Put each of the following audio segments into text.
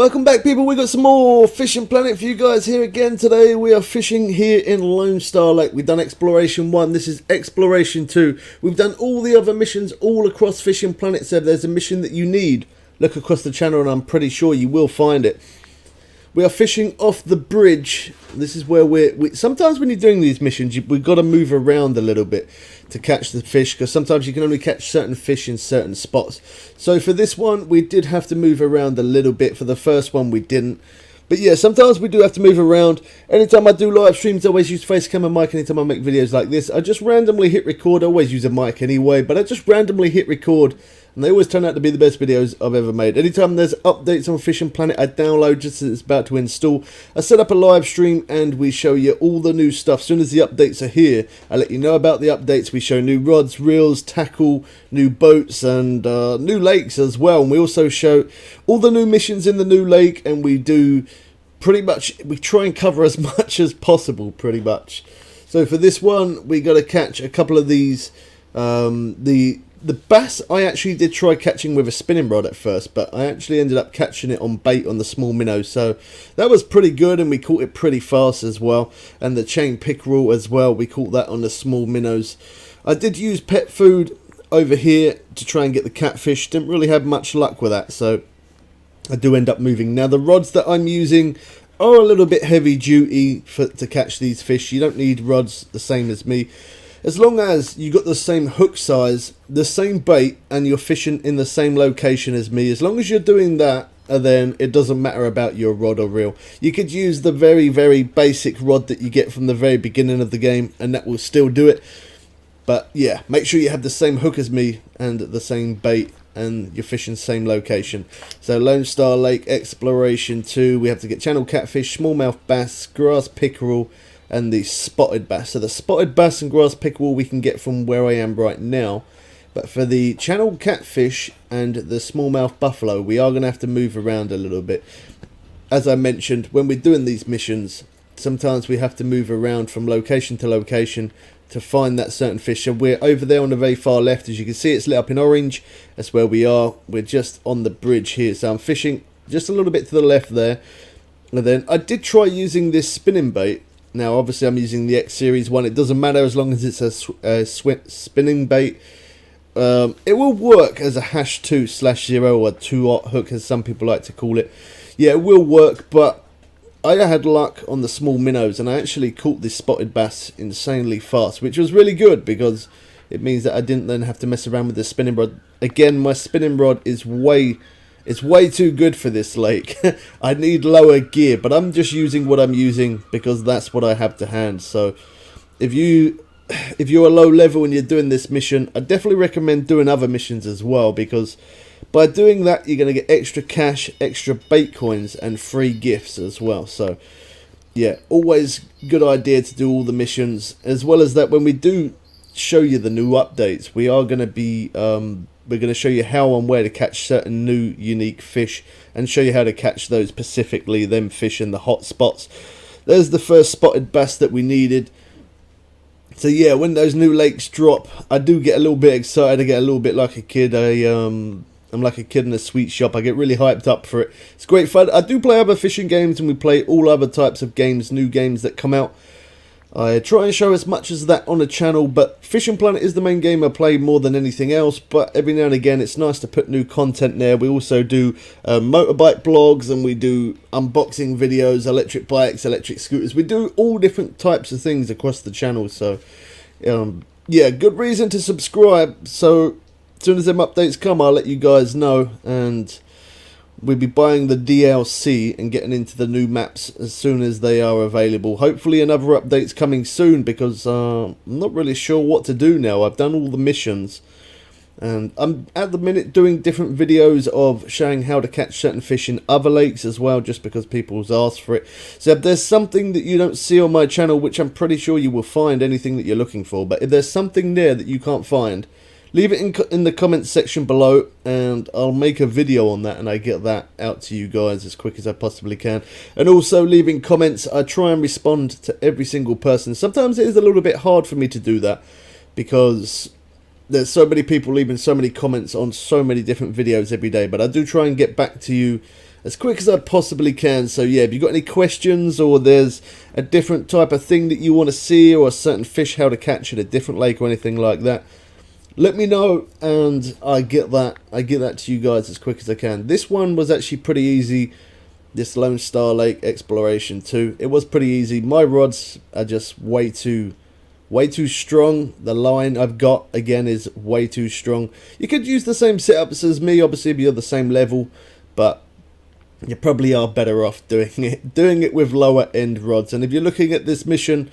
Welcome back, people. We got some more Fishing Planet for you guys here again today. We are fishing here in Lone Star Lake. We've done Exploration 1. This is Exploration 2. We've done all the other missions all across Fishing Planet. So if there's a mission that you need, look across the channel and I'm pretty sure you will find it. We are fishing off the bridge. This is where sometimes when you're doing these missions, we've got to move around a little bit to catch the fish, because sometimes you can only catch certain fish in certain spots. So for this one, we did have to move around a little bit. For the first one, we didn't. But yeah, sometimes we do have to move around. Anytime I do live streams, I always use Facecam and mic. Anytime I make videos like this, I just randomly hit record. I always use a mic anyway, but I just randomly hit record. And they always turn out to be the best videos I've ever made. Anytime there's updates on Fishing Planet, I download just as it's about to install. I set up a live stream and we show you all the new stuff. As soon as the updates are here, I let you know about the updates. We show new rods, reels, tackle, new boats and new lakes as well. And we also show all the new missions in the new lake. And we do pretty much, we try and cover as much as possible pretty much. So for this one, we got to catch a couple of these, the bass I actually did try catching with a spinning rod at first, but I actually ended up catching it on bait on the small minnow, so that was pretty good and we caught it pretty fast as well. And the chain pickerel as well, we caught that on the small minnows. I did use pet food over here to try and get the catfish, didn't really have much luck with that, so I do end up moving. Now the rods that I'm using are a little bit heavy duty to catch these fish. You don't need rods the same as me. As long as you got the same hook size, the same bait, and you're fishing in the same location as me, as long as you're doing that, then it doesn't matter about your rod or reel. You could use the very, very basic rod that you get from the very beginning of the game, and that will still do it. But yeah, make sure you have the same hook as me, and the same bait, and you're fishing same location. So Lone Star Lake Exploration 2, we have to get channel catfish, smallmouth bass, grass pickerel, and the spotted bass. So the spotted bass and grass pickerel we can get from where I am right now. But for the channel catfish and the smallmouth buffalo, we are going to have to move around a little bit. As I mentioned, when we're doing these missions, sometimes we have to move around from location to location to find that certain fish. So we're over there on the very far left. As you can see, it's lit up in orange. That's where we are. We're just on the bridge here. So I'm fishing just a little bit to the left there. And then I did try using this spinning bait. Now, obviously, I'm using the X Series one. It doesn't matter as long as it's a spinning bait. It will work as a #2/0 or 2-aught hook, as some people like to call it. Yeah, it will work, but I had luck on the small minnows, and I actually caught this spotted bass insanely fast, which was really good because it means that I didn't then have to mess around with the spinning rod. Again, my spinning rod is way too good for this lake. I need lower gear, but I'm just using what I'm using because that's what I have to hand. So if you're a low level and you're doing this mission, I definitely recommend doing other missions as well, because by doing that you're going to get extra cash, extra bait coins and free gifts as well. So yeah, always good idea to do all the missions. As well as that, when we do show you the new updates, we are going to be we're going to show you how and where to catch certain new unique fish, and show you how to catch those specifically, them fish in the hot spots. There's the first spotted bass that we needed. So yeah, when those new lakes drop, I do get a little bit excited. I get a little bit like a kid. I'm like a kid in a sweet shop. I get really hyped up for it. It's great fun. I do play other fishing games, and we play all other types of games, new games that come out. I try and show as much as that on the channel, but Fishing Planet is the main game I play more than anything else. But every now and again, it's nice to put new content there. We also do motorbike blogs, and we do unboxing videos, electric bikes, electric scooters. We do all different types of things across the channel. So yeah, good reason to subscribe. So as soon as them updates come, I'll let you guys know, and we'll be buying the DLC and getting into the new maps as soon as they are available. Hopefully another update's coming soon, because I'm not really sure what to do now. I've done all the missions, and I'm at the minute doing different videos of showing how to catch certain fish in other lakes as well, just because people's asked for it. So if there's something that you don't see on my channel, which I'm pretty sure you will find anything that you're looking for, but if there's something there that you can't find, leave it in the comments section below, and I'll make a video on that, and I get that out to you guys as quick as I possibly can. And also leaving comments, I try and respond to every single person. Sometimes it is a little bit hard for me to do that, because there's so many people leaving so many comments on so many different videos every day, but I do try and get back to you as quick as I possibly can. So yeah, if you've got any questions, or there's a different type of thing that you want to see, or a certain fish how to catch in a different lake or anything like that, let me know, and I get that to you guys as quick as I can. This one was actually pretty easy, this Lone Star Lake Exploration 2. It was pretty easy. My rods are just way too strong. The line I've got, again, is way too strong. You could use the same setups as me, obviously, if you're the same level, but you probably are better off doing it with lower end rods. And if you're looking at this mission,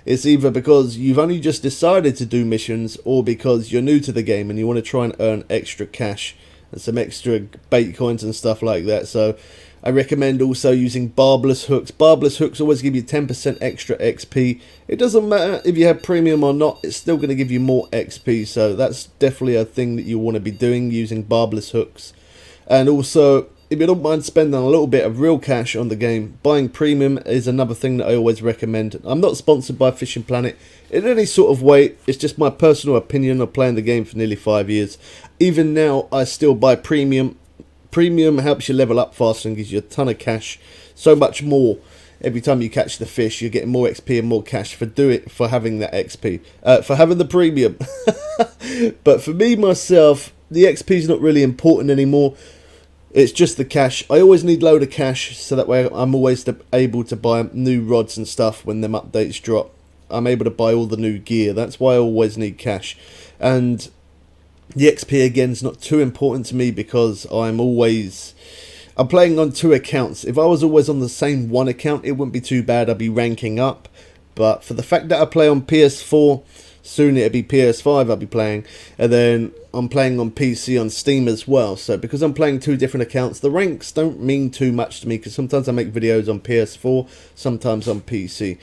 it's either because you've only just decided to do missions, or because you're new to the game and you want to try and earn extra cash and some extra bait coins and stuff like that. So I recommend also using barbless hooks. Barbless hooks always give you 10% extra XP. It doesn't matter if you have premium or not, it's still going to give you more XP. So that's definitely a thing that you want to be doing, using barbless hooks. And also, if you don't mind spending a little bit of real cash on the game, buying premium is another thing that I always recommend. I'm not sponsored by Fishing Planet in any sort of way. It's just my personal opinion of playing the game for nearly 5 years. Even now, I still buy premium. Premium helps you level up faster and gives you a ton of cash. So much more. Every time you catch the fish, you're getting more XP and more cash for having that XP. For having the premium. But for me, myself, the XP is not really important anymore. It's just the cash. I always need load of cash, so that way I'm always able to buy new rods and stuff when them updates drop. I'm able to buy all the new gear. That's why I always need cash. And the XP, again, is not too important to me, because I'm playing on 2 accounts. If I was always on the same one account, it wouldn't be too bad. I'd be ranking up. But for the fact that I play on PS4, soon it'll be PS5 I'll be playing, and then I'm playing on PC on Steam as well. So because I'm playing 2 different accounts, the ranks don't mean too much to me, because sometimes I make videos on PS4, sometimes on PC.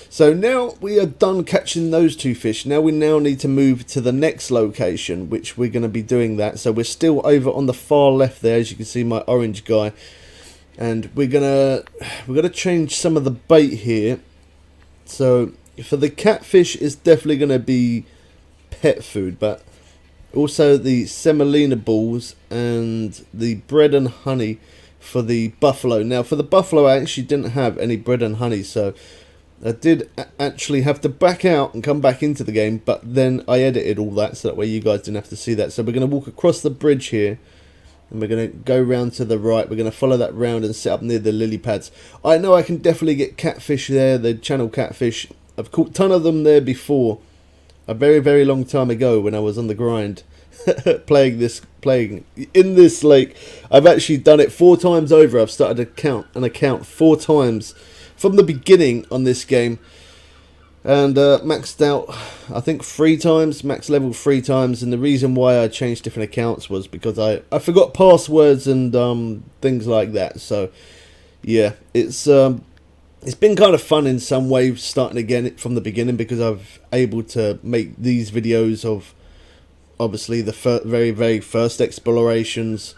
So now we are done catching those 2 fish. Now we need to move to the next location, which we're going to be doing that. So we're still over on the far left there, as you can see my orange guy, and we're gonna change some of the bait here. So for the catfish, it's definitely going to be pet food, but also the semolina balls and the bread and honey for the buffalo. Now for the buffalo, I actually didn't have any bread and honey, so I did actually have to back out and come back into the game, but then I edited all that so that way you guys didn't have to see that. So we're going to walk across the bridge here, and we're going to go round to the right. We're going to follow that round and set up near the lily pads. I know I can definitely get catfish there, the channel catfish. I've caught a ton of them there before, a very, very long time ago when I was on the grind, playing in this lake. I've actually done it 4 times over. I've started an account 4 times from the beginning on this game, and maxed out, I think 3 times, max level 3 times. And the reason why I changed different accounts was because I forgot passwords and things like that. So yeah, it's been kind of fun in some way starting again from the beginning, because I've able to make these videos of obviously the very, very first explorations,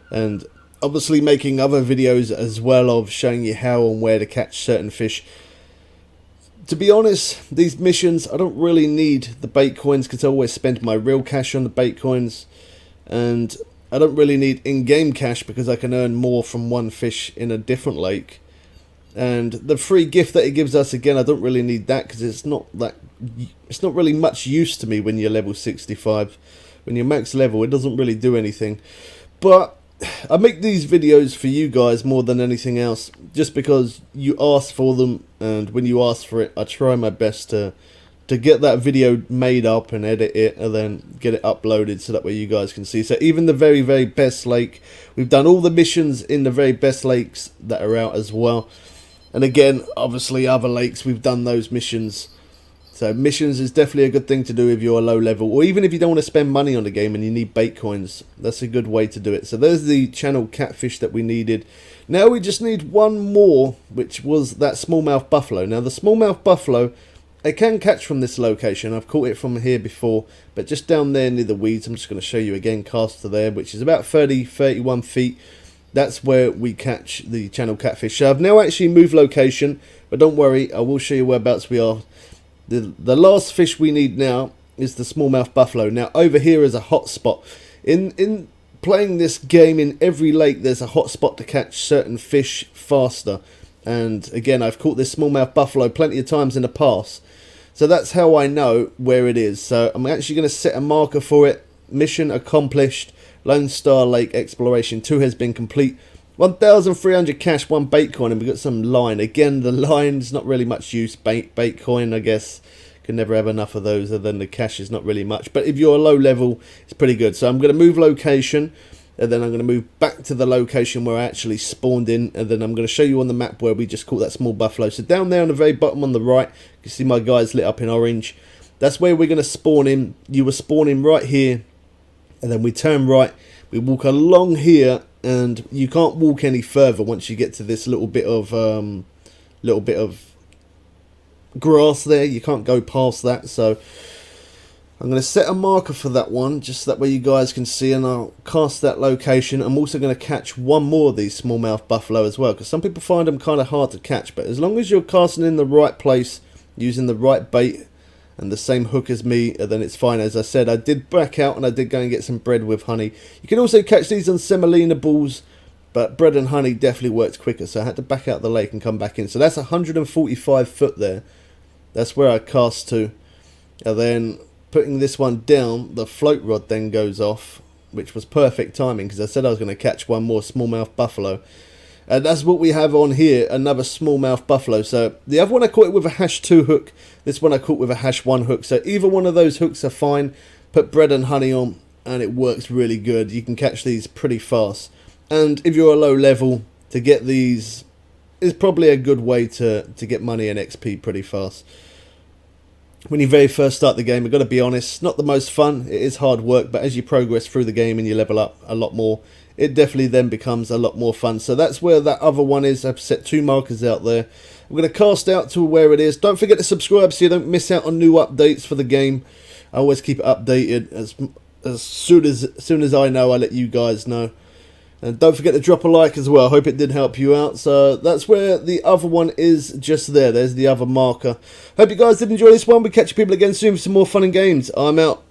and obviously making other videos as well of showing you how and where to catch certain fish. To be honest, these missions, I don't really need the bait coins, because I always spend my real cash on the bait coins, and I don't really need in-game cash because I can earn more from one fish in a different lake. And the free gift that it gives us, again, I don't really need that, because it's not really much use to me when you're level 65. When you're max level, it doesn't really do anything. But I make these videos for you guys more than anything else, just because you ask for them, and when you ask for it, I try my best to get that video made up and edit it and then get it uploaded so that way you guys can see. So even the very, very best lake, we've done all the missions in the very best lakes that are out as well. And again, obviously other lakes, we've done those missions. So missions is definitely a good thing to do if you're a low level, or even if you don't want to spend money on the game and you need bait coins. That's a good way to do it. So there's the channel catfish that we needed. Now we just need one more, which was that smallmouth buffalo. Now the smallmouth buffalo, I can catch from this location. I've caught it from here before, but just down there near the weeds, I'm just going to show you again, cast to there, which is about 31 feet. That's where we catch the channel catfish. So I've now actually moved location, but don't worry, I will show you whereabouts we are. The last fish we need now is the smallmouth buffalo. Now over here is a hot spot. In playing this game in every lake, there's a hot spot to catch certain fish faster. And again, I've caught this smallmouth buffalo plenty of times in the past. So that's how I know where it is. So I'm actually going to set a marker for it. Mission accomplished. Lone Star Lake Exploration 2 has been complete. 1,300 cash, 1 bait coin, and we've got some line. Again, the line's not really much use. Bait coin, I guess. Can never have enough of those, other than the cash is not really much. But if you're low level, it's pretty good. So I'm going to move location, and then I'm going to move back to the location where I actually spawned in, and then I'm going to show you on the map where we just caught that small buffalo. So down there on the very bottom on the right, you can see my guys lit up in orange. That's where we're going to spawn in. You were spawning right here, and then we turn right. We walk along here, and you can't walk any further once you get to this little bit of grass there. You can't go past that, so I'm going to set a marker for that one, just that way you guys can see, and I'll cast that location. I'm also going to catch one more of these smallmouth buffalo as well, because some people find them kind of hard to catch, but as long as you're casting in the right place, using the right bait and the same hook as me, then it's fine. As I said, I did back out and I did go and get some bread with honey. You can also catch these on semolina balls, but bread and honey definitely works quicker, so I had to back out the lake and come back in. So that's 145 foot there. That's where I cast to. And then putting this one down, the float rod then goes off, which was perfect timing because I said I was going to catch one more smallmouth buffalo. And that's what we have on here, another smallmouth buffalo. So the other one I caught it with a #2 hook. This one I caught with a #1 hook. So either one of those hooks are fine. Put bread and honey on and it works really good. You can catch these pretty fast. And if you're a low level, to get these is probably a good way to get money and XP pretty fast. When you very first start the game, I've got to be honest, not the most fun. It is hard work, but as you progress through the game and you level up a lot more, it definitely then becomes a lot more fun. So that's where that other one is. I've set 2 markers out there. I'm going to cast out to where it is. Don't forget to subscribe so you don't miss out on new updates for the game. I always keep it updated as soon as I know, I let you guys know. And don't forget to drop a like as well. I hope it did help you out. So that's where the other one is, just there. There's the other marker. Hope you guys did enjoy this one. We'll catch you people again soon for some more fun and games. I'm out.